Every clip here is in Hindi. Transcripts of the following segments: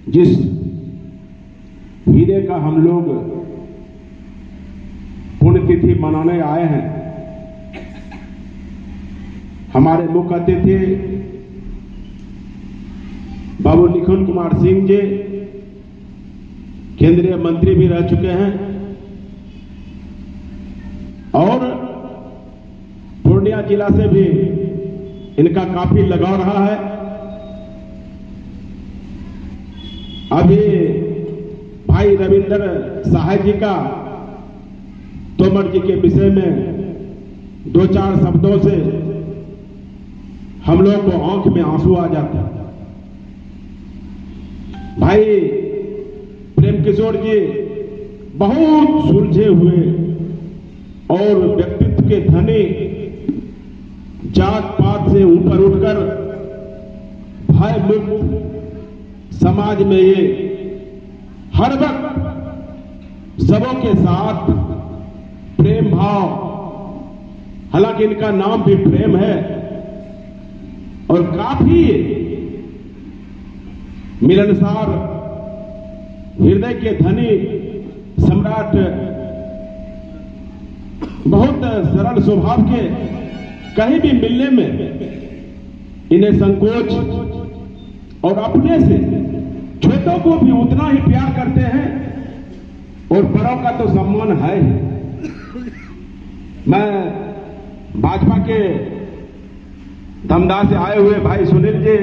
जिस हीरे का हम लोग पुण्यतिथि मनाने आए हैं, हमारे मुख्य अतिथि बाबू निखिल कुमार सिंह जी केंद्रीय मंत्री भी रह चुके हैं और पूर्णिया जिला से भी इनका काफी लगाव रहा है। अभी भाई रविंद्र सहाय जी का तोमर जी के विषय में दो चार शब्दों से हम लोग को आंख में आंसू आ जाते हैं। भाई प्रेम किशोर जी बहुत सुलझे हुए और व्यक्तित्व के धनी, जात पात से ऊपर उठकर भय मुक्त समाज में ये हर वक्त सबों के साथ प्रेम भाव, हालांकि इनका नाम भी प्रेम है, और काफी मिलनसार हृदय के धनी सम्राट, बहुत सरल स्वभाव के, कहीं भी मिलने में इन्हें संकोच और अपने से छोटों को भी उतना ही प्यार करते हैं और बड़ों का तो सम्मान है ही। मैं भाजपा के धमदार से आए हुए भाई सुनील जी,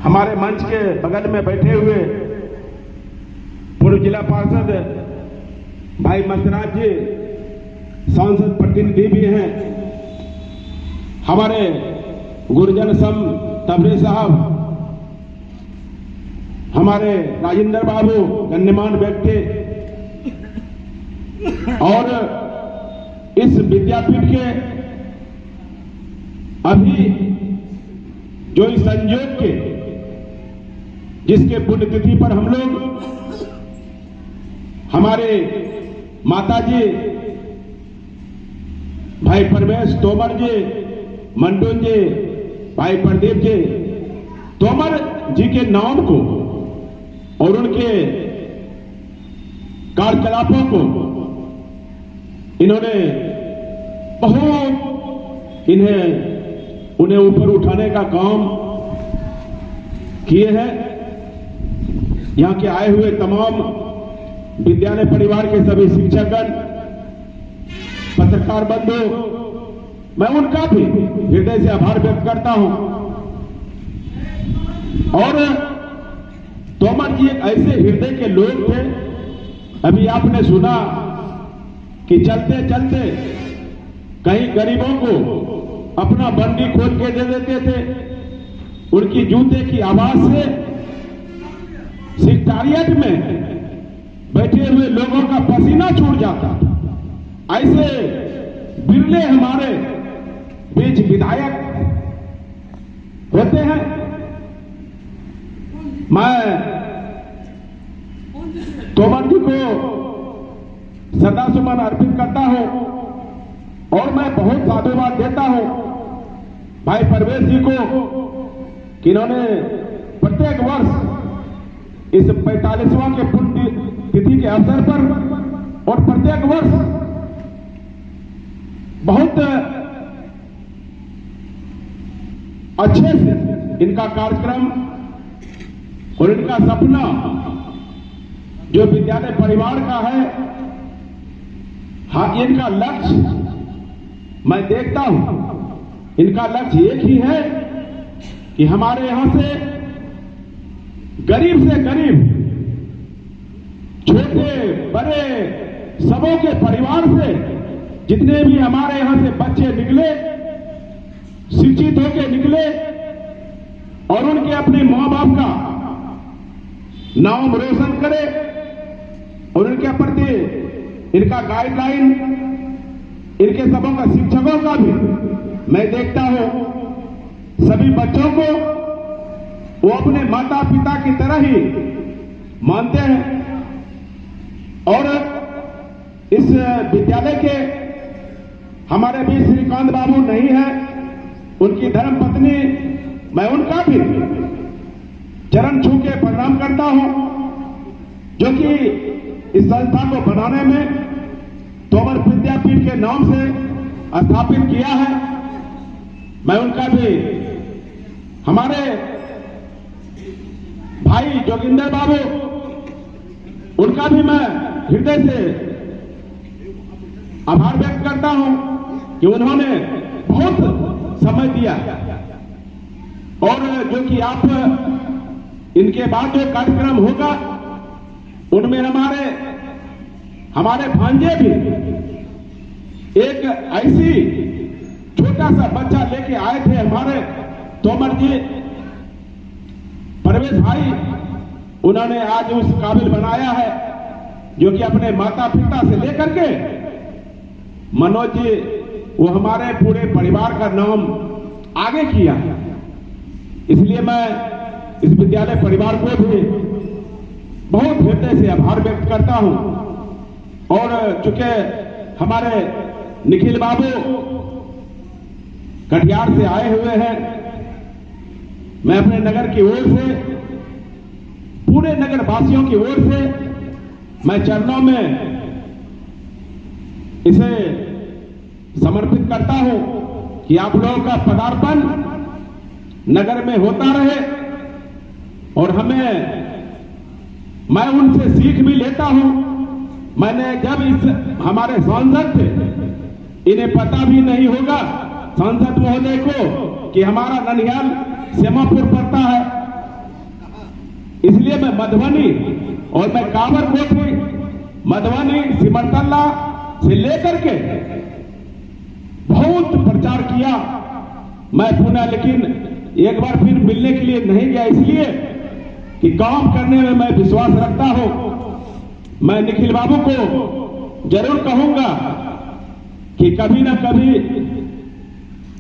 हमारे मंच के बगल में बैठे हुए पूर्व जिला पार्षद भाई मस्तराज जी, सांसद प्रतिनिधि भी हैं, हमारे गुरजन सम तबरे साहब, हमारे राजेंद्र बाबू गण्यमान व्यक्ति, और इस विद्यापीठ के अभी जो इस संयोग के जिसके पुण्यतिथि पर हम लोग हमारे माता जी भाई परवेश तोमर जी, मंटून जी, भाई प्रदीप जी, तोमर जी के नाम को और उनके कार्यकलापों को इन्होंने बहुत उन्हें ऊपर उठाने का काम किए हैं। यहां के आए हुए तमाम विद्यालय परिवार के सभी शिक्षकगण, पत्रकार बंधु, मैं उनका भी हृदय से आभार व्यक्त करता हूं। और तोमर जी एक ऐसे हृदय के लोग थे, अभी आपने सुना कि चलते चलते कहीं गरीबों को अपना बंडी खोल के दे देते थे, उनकी जूते की आवाज से सेक्रेटेरिएट में बैठे हुए लोगों का पसीना छूट जाता। ऐसे बिरले हमारे बीच विधायक होते हैं। मैं तोमर जी को श्रद्धासुमन अर्पित करता हूं और मैं बहुत साधुवाद देता हूं भाई परवेश जी को कि इन्होंने प्रत्येक वर्ष इस 45वां के पुण्य तिथि के अवसर पर और प्रत्येक वर्ष बहुत अच्छे से इनका कार्यक्रम और इनका सपना जो विद्यालय परिवार का है, हाँ, इनका लक्ष्य मैं देखता हूं, इनका लक्ष्य एक ही है कि हमारे यहां से गरीब से गरीब, छोटे बड़े सबों के परिवार से जितने भी हमारे यहां से बच्चे निकले, शिक्षित होकर निकले और उनके अपने मां बाप का नाम रोशन करे और उनके प्रति इनका गाइडलाइन, इनके सबों का शिक्षकों का भी मैं देखता हूं, सभी बच्चों को वो अपने माता पिता की तरह ही मानते हैं। और इस विद्यालय के हमारे भी श्रीकांत बाबू नहीं है, उनकी धर्म पत्नी, मैं उनका भी चरण छू के प्रणाम करता हूं, जो कि इस संस्था को बनाने में तोमर विद्यापीठ के नाम से स्थापित किया है। मैं उनका भी, हमारे भाई जोगिंदर बाबू, उनका भी मैं हृदय से आभार व्यक्त करता हूं कि उन्होंने बहुत समय दिया। और जो कि आप इनके बाद जो कार्यक्रम होगा उनमें हमारे भांजे भी एक ऐसी छोटा सा बच्चा लेके आए थे, हमारे तोमर जी, परवेश भाई, उन्होंने आज उस काबिल बनाया है, जो कि अपने माता पिता से लेकर के मनोज जी, वो हमारे पूरे परिवार का नाम आगे किया है। इसलिए मैं इस विद्यालय परिवार को भी बहुत हृदय से आभार व्यक्त करता हूं। और चूंकि हमारे निखिल बाबू कटिहार से आए हुए हैं, मैं अपने नगर की ओर से, पूरे नगर वासियों की ओर से मैं चरणों में इसे समर्पित करता हूं कि आप लोगों का पदार्पण नगर में होता रहे। और मैं उनसे सीख भी लेता हूं। मैंने जब हमारे सांसद थे, इन्हें पता भी नहीं होगा सांसद महोदय को कि हमारा ननिहाल सेमापुर पड़ता है, इसलिए मैं मधुबनी और मैं कावरकोठी, मधुबनी, सिमरतल्ला से लेकर के बहुत प्रचार किया। मैं पुनः लेकिन एक बार फिर मिलने के लिए नहीं गया, इसलिए कि काम करने में मैं विश्वास रखता हूं। मैं निखिल बाबू को जरूर कहूंगा कि कभी ना कभी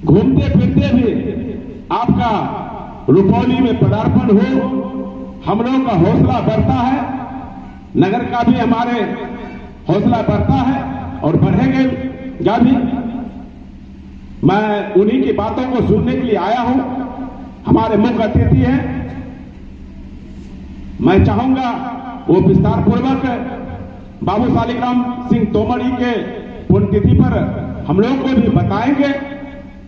घूमते फिरते भी आपका रुपौली में पदार्पण हो, हम लोगों का हौसला बढ़ता है, नगर का भी हमारे हौसला बढ़ता है और बढ़ेगा भी। मैं उन्हीं की बातों को सुनने के लिए आया हूं। हमारे मुख्य अतिथि हैं, मैं चाहूंगा वो विस्तार पूर्वक बाबू शालिग्राम सिंह तोमर जी के पुण्यतिथि पर हम लोगों को भी बताएंगे।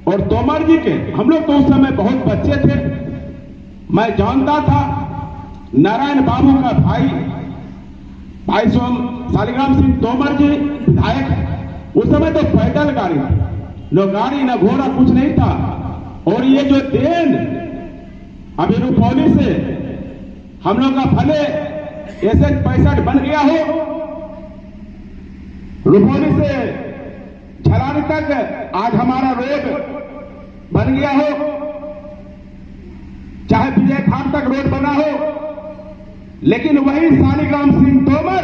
और तोमर जी के, हम लोग तो उस समय बहुत बच्चे थे, मैं जानता था नारायण बाबू का भाई शालिग्राम सिंह तोमर जी विधायक। उस समय तो पैदल गाड़ी थी, न गाड़ी न घोड़ा, कुछ नहीं था। और ये जो देन अभी रुपौली से हम लोग का भले ऐसे 65 बन गया हो, रुपौली से झलानी तक आज हमारा रोड बन गया हो, चाहे विजय खान तक रोड बना हो, लेकिन वही शालिग्राम सिंह तोमर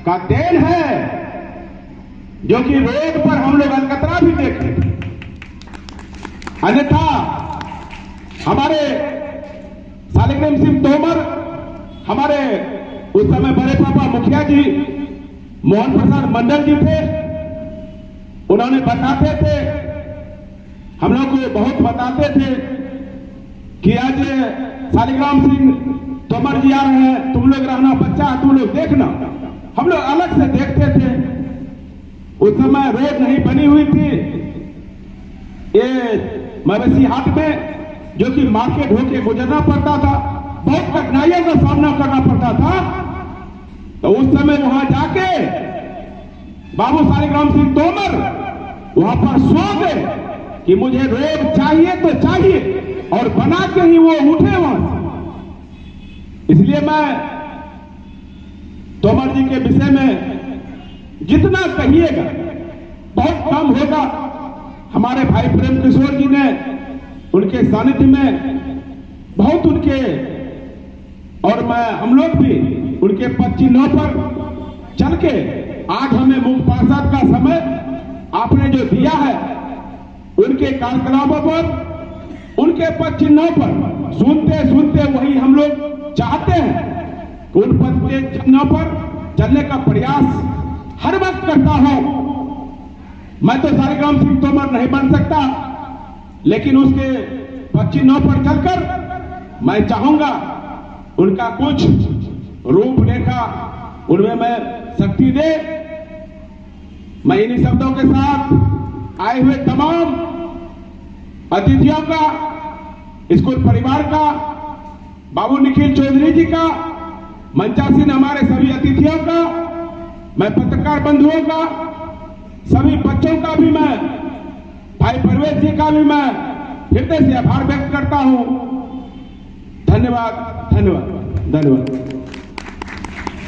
का देन है, जो कि रोड पर हम लोग अलकतरा भी देखे। अन्यथा हमारे शालिग्राम सिंह तोमर, हमारे उस समय बड़े पापा मुखिया जी मोहन प्रसाद मंडल जी थे, उन्होंने बताते थे, हम लोग को बहुत बताते थे कि आज शालिग्राम सिंह तोमर जी आ रहे हैं, तुम लोग रहना, बच्चा है तुम लोग देखना। हम लोग अलग से देखते थे। उस समय रोड नहीं बनी हुई थी, ये मवेशी हाट में जो कि मार्केट होके गुजरना पड़ता था, बहुत कठिनाइयों का सामना करना पड़ता था। तो उस समय वहां जाके बाबू शालिग्राम सिंह तोमर वहां पर सो गए कि मुझे रोड चाहिए तो चाहिए, और बना के ही वो उठे वहां से। इसलिए मैं तोमर जी के विषय में जितना कहिएगा बहुत कम होगा। हमारे भाई प्रेम किशोर जी ने उनके सानिध्य में बहुत उनके, और हम लोग भी उनके पद चिन्हों पर चल के आज हमें मुख्य पार्षद का समय आपने जो दिया है, उनके कार्यक्रमों पर, उनके पद चिन्हों पर सुनते सुनते वही हम लोग चाहते हैं कि उन पद के चिन्हों पर चलने का प्रयास हर वक्त करता हूं। मैं तो शालिग्राम सिंह तोमर नहीं बन सकता, लेकिन उसके पद चिन्हों पर चलकर मैं चाहूंगा उनका कुछ रूपरेखा उनमें मैं शक्ति दे। मैं इन्हीं शब्दों के साथ आए हुए तमाम अतिथियों का, स्कूल परिवार का, बाबू निखिल चौधरी जी का, मंचासीन हमारे सभी अतिथियों का, मैं पत्रकार बंधुओं का, सभी बच्चों का भी, मैं भाई परवेश जी का भी मैं हृदय से आभार व्यक्त करता हूं। धन्यवाद, धन्यवाद, धन्यवाद।